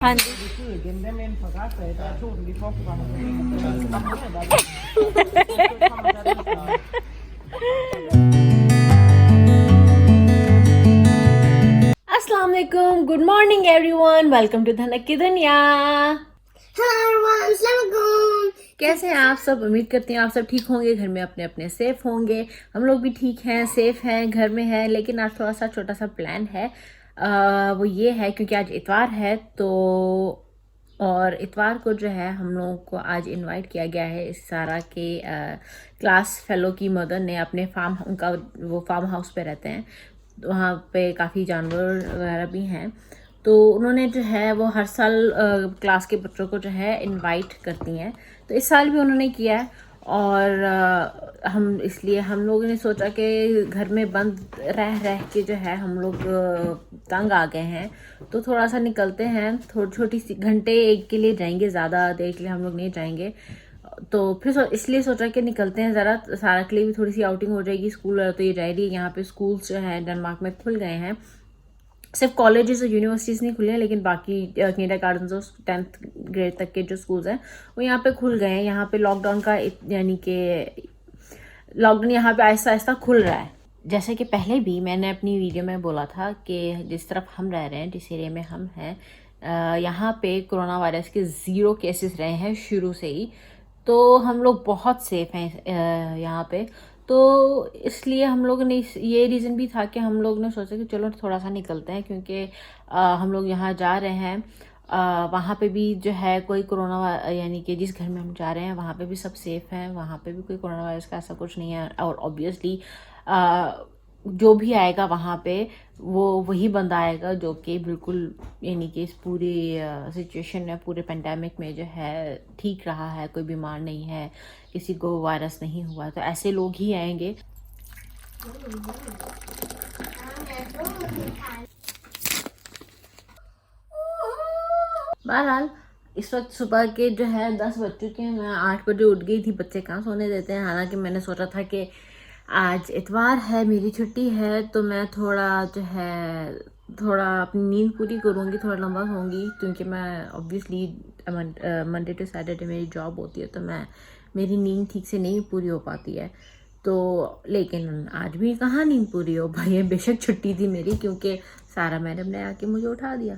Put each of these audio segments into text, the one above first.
हाँ जी। अस्सलाम वालेकुम, good morning everyone, welcome to Dhanak की दुनिया। कैसे हैं आप सब? उम्मीद करती हैं आप सब ठीक होंगे, घर में अपने अपने सेफ होंगे। हम लोग भी ठीक हैं, सेफ हैं, घर में हैं। लेकिन आज थोड़ा सा छोटा सा प्लान है। वो ये है क्योंकि आज इतवार है और इतवार को जो है हम लोगों को आज इनवाइट किया गया है। इस सारा के क्लास फेलो की मदर ने अपने उनका वो फार्म हाउस पे रहते हैं, वहाँ पे काफ़ी जानवर वगैरह भी हैं। तो उन्होंने जो है वो हर साल क्लास के बच्चों को जो है इनवाइट करती हैं। तो इस साल भी उन्होंने किया है और हम लोगों ने सोचा कि घर में बंद रह रह के जो है हम लोग तंग आ गए हैं, तो थोड़ा सा निकलते हैं। छोटी सी घंटे एक के लिए जाएंगे, ज़्यादा देर के लिए हम लोग नहीं जाएंगे। तो फिर इसलिए सोचा कि निकलते हैं ज़रा, सारा के लिए भी थोड़ी सी आउटिंग हो जाएगी। स्कूल तो ये जा रही है, यहाँ पे स्कूल्स जो है डेनमार्क में खुल गए हैं। सिर्फ कॉलेजेस और यूनिवर्सिटीज़ नहीं खुले हैं, लेकिन बाकी किंडरगार्टन और 10th ग्रेड तक के जो स्कूल्स हैं वो यहाँ पे खुल गए हैं। यहाँ पे लॉकडाउन का यानी कि लॉकडाउन यहाँ पे आहिस्ता आहिस्ता खुल रहा है। जैसे कि पहले भी मैंने अपनी वीडियो में बोला था कि जिस तरफ हम रह रहे हैं, जिस एरिया में हम हैं, यहाँ पे कोरोना वायरस के 0 केसेस रहे हैं शुरू से ही। तो हम लोग बहुत सेफ हैं यहाँ पे। तो इसलिए हम लोग ने ये रीज़न भी था कि हम लोग ने सोचा कि चलो थोड़ा सा निकलते हैं, क्योंकि हम लोग यहाँ जा रहे हैं, वहाँ पे भी जो है कोई कोरोना यानी कि जिस घर में हम जा रहे हैं वहाँ पे भी सब सेफ हैं, वहाँ पे भी कोई कोरोना वायरस का ऐसा कुछ नहीं है। और ऑब्वियसली जो भी आएगा वहाँ पे वो वही बंदा आएगा जो कि बिल्कुल यानी कि इस पूरी सिचुएशन में, पूरे पेंडेमिक में जो है ठीक रहा है, कोई बीमार नहीं है, किसी को वायरस नहीं हुआ, तो ऐसे लोग ही आएंगे। बहरहाल इस वक्त सुबह के जो है 10 बज चुके हैं। मैं 8 बजे उठ गई थी, बच्चे कहाँ सोने देते हैं। हालांकि मैंने सोचा था कि आज इतवार है, मेरी छुट्टी है, तो मैं थोड़ा अपनी नींद पूरी करूँगी, थोड़ा लंबा सोऊंगी, क्योंकि मैं ऑब्वियसली मंडे टू सैटरडे मेरी जॉब होती है, तो मेरी नींद ठीक से नहीं पूरी हो पाती है। तो लेकिन आज भी कहाँ नींद पूरी हो पाई है। बेशक छुट्टी थी मेरी, क्योंकि सारा मैडम ने आके मुझे उठा दिया।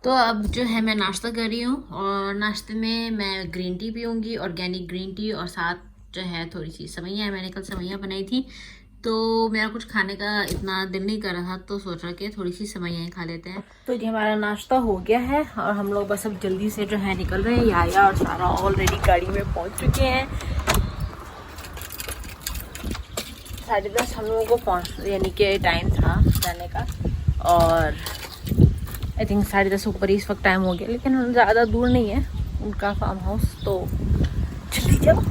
तो अब जो है मैं नाश्ता कर रही हूँ, और नाश्ते में मैं ग्रीन टी पीऊँगी, ऑर्गेनिक ग्रीन टी, और साथ जो है थोड़ी सी सेवइयाँ। मैंने कल सेवइयाँ बनाई थी, तो मेरा कुछ खाने का इतना दिल नहीं कर रहा था, तो सोचा कि थोड़ी सी सेवइयाँ खा लेते हैं। तो ये हमारा नाश्ता हो गया है और हम लोग बस अब जल्दी से जो है निकल रहे हैं। याया और सारा ऑलरेडी गाड़ी में पहुँच चुके हैं। 10:30 हम लोगों को यानी कि टाइम था जाने का, और आई थिंक 10:30 ऊपर ही इस वक्त टाइम हो गया। लेकिन ज़्यादा दूर नहीं है उनका फार्म हाउस, तो जल्दी जाओ।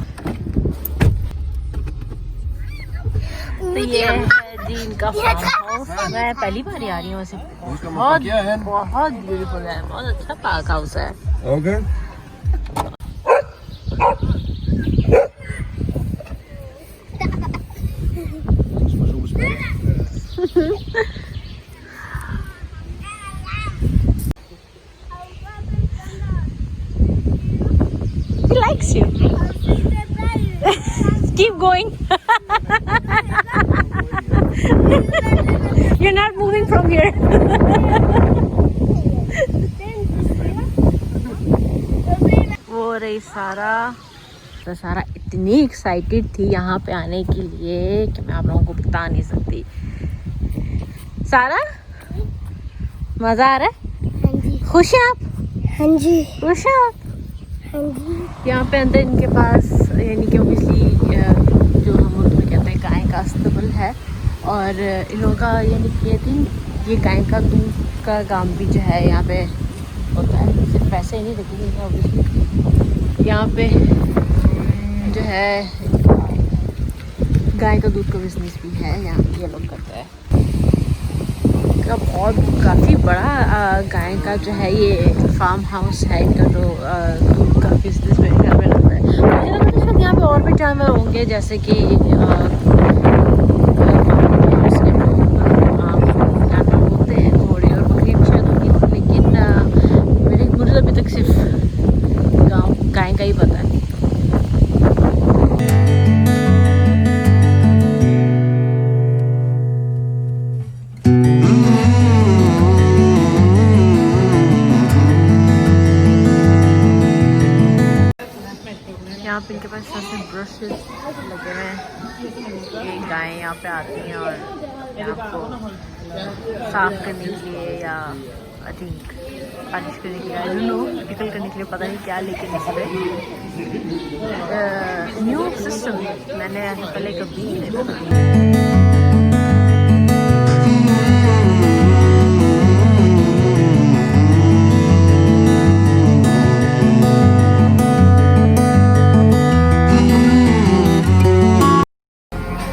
तो ये है जी इनका फार्म हाउस। मैं पहली बार आ रही हूँ वैसे। बहुत ब्यूटीफुल है, बहुत अच्छा पार्क हाउस है। Okay He likes you. Keep going. You're not moving from here. वो रही सारा इतनी एक्साइटेड थी यहाँ पे आने के लिए कि मैं आप लोगों को बता नहीं सकती। सारा मजा आ रहा है? हाँ जी। खुश हैं आप? हाँ जी। खुश हैं आप? हाँ जी। यहाँ पे अंदर इनके पास यानी कि ओबियसली जो हम उर्दू में कहते हैं गाय का अस्तबल है, और इन लोगों का यानी कि ये गाय का दूध का काम भी जो है यहाँ पे होता है। सिर्फ पैसे ही नहीं लगेंगे, ऑब्वियसली यहाँ पे जो है गाय का दूध का बिजनेस भी है, यहाँ ये लोग करते हैं। और काफ़ी बड़ा गाय का जो है ये फार्म हाउस है, इनका जो दूध का बिजनेस में घर में लगता है। मुझे लगता है यहाँ पे और भी जानवर होंगे, जैसे कि जानवर होते हैं, घोड़े और बकरी भी शायद होंगी, लेकिन मेरे तक सिर्फ गाय का ही पता है। यहाँ पे इनके पास सबसे ब्रशेस लगे हुए हैं। ये गायें यहाँ पे आती हैं और आपको साफ करने के लिए या आई थिंक पालिश करने के लिए, आई डोंट नो, मेडिकल करने के लिए पता नहीं क्या, लेकिन इसमें न्यू सिस्टम मैंने ऐसे पहले कभी नहीं देखा।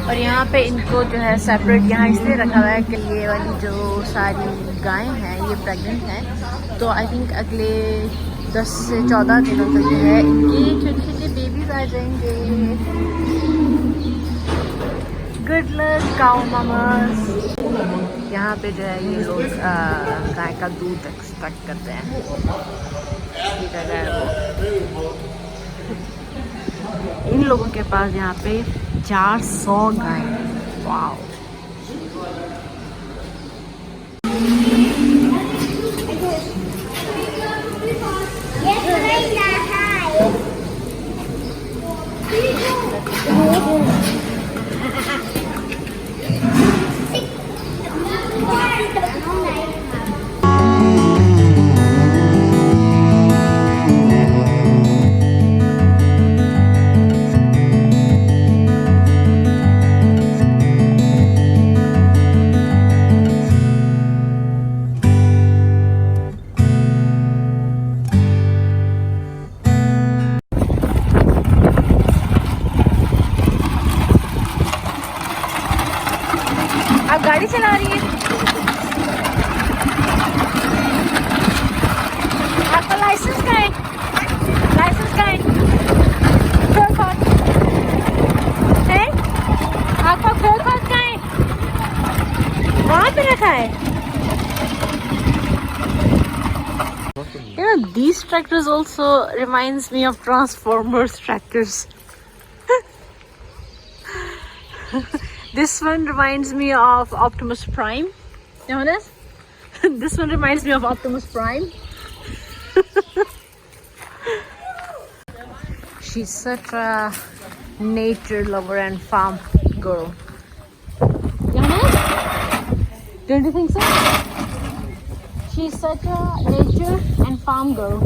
और यहाँ पे इनको जो है सेपरेट यहाँ इसलिए रखा हुआ है कि ये वाली जो सारी गायें हैं ये प्रेग्नेंट हैं, तो आई थिंक अगले 10 से 14 दिनों तक जो है इनकी छोटे छोटे बेबीज आ जाएंगे। गुड लक काऊ मामास। यहाँ पे जो है ये लोग गाय का दूध एक्सट्रैक्ट करते हैं। ये जगह है वो। इन लोगों के पास यहाँ पे 400 गाय। वाओ। आप गाड़ी चला रही है? आपका लाइसेंस का है? लाइसेंस का है? है? आपका खोल का है? वहाँ पे रखा है? You know, these tractors also reminds me of Transformers tractors. This one reminds me of Optimus Prime. You know this? This one reminds me of Optimus Prime. She's such a nature lover and farm girl. You know this? Don't you think so? She's such a nature and farm girl.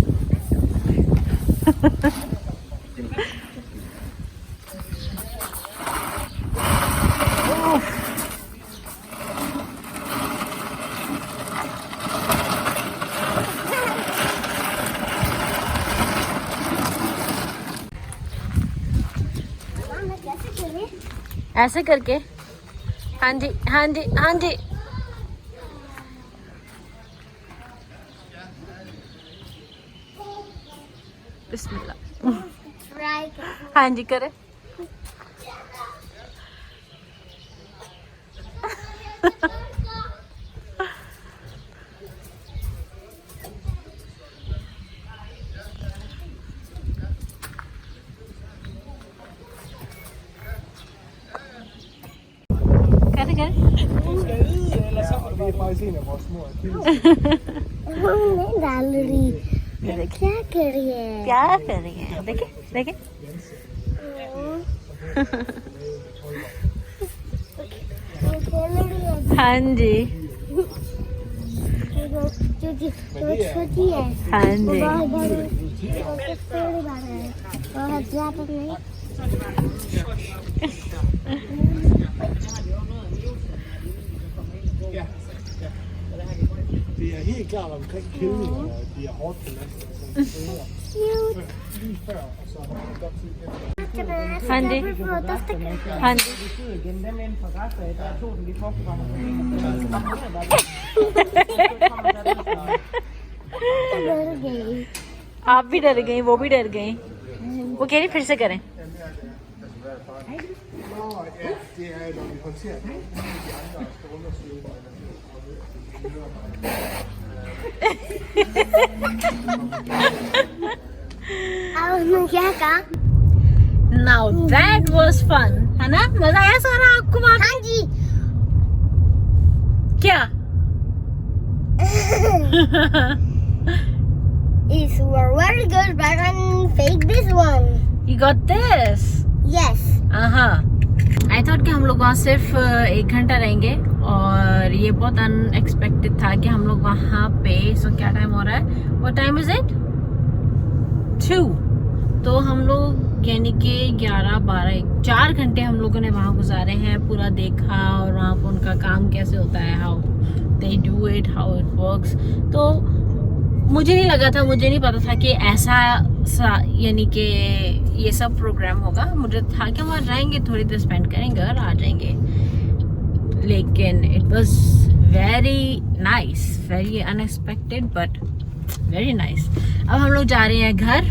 ऐसे करके, हाँ जी हाँ जी हाँ जी। बिस्मिल्लाह। हाँ जी करे। डाल रही क्या कर रही है? प्यार कर रही है। देखे देखे। हाँ जी छोटी है। हाँ जी Det er helt klart omkring kællinger, de er hårdt belastet. Lige før, og så har man godt tid efter. हाँ जी हाँ जी। आप भी डर गई, वो भी डर गई। वो कह रही फिर से करें। Det er, når vi håndterer det, de andre skal undersøge, आपने क्या कहा? नाउ दैट वाज फन, है ना? मजा आया सारा आपको वहाँ? हाँ जी। क्या? These were very good, but I fake this one. You got this? Yes. I thought कि हम लोग वहाँ सिर्फ 1 घंटा रहेंगे और ये बहुत अनएक्सपेक्टेड था कि हम लोग वहाँ पे क्या टाइम हो रहा है? What time is it? 2। तो हम लोग यानी कि 11, 12, 4 घंटे हम लोगों ने वहाँ गुजारे हैं, पूरा देखा और वहाँ पर उनका काम कैसे होता है, how they do it, how it works. तो मुझे नहीं पता था कि ऐसा यानी कि ये सब प्रोग्राम होगा। मुझे था कि वहाँ रहेंगे, थोड़ी देर स्पेंड करेंगे और आ जाएंगे, लेकिन it was very nice, very unexpected but very nice. अब हम लोग जा रहे हैं घर,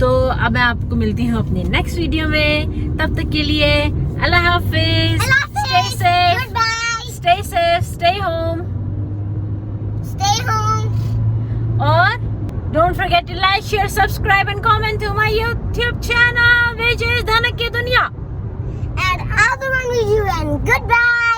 तो अब मैं आपको मिलती हूँ अपनी नेक्स्ट वीडियो में। तब तक के लिए अल्लाह हाफिज, stay safe, Goodbye. Stay safe, stay home, Stay home. और don't forget to like, share, subscribe and comment to my YouTube channel, which is धनक की दुनिया। And I'll the one with you, and goodbye.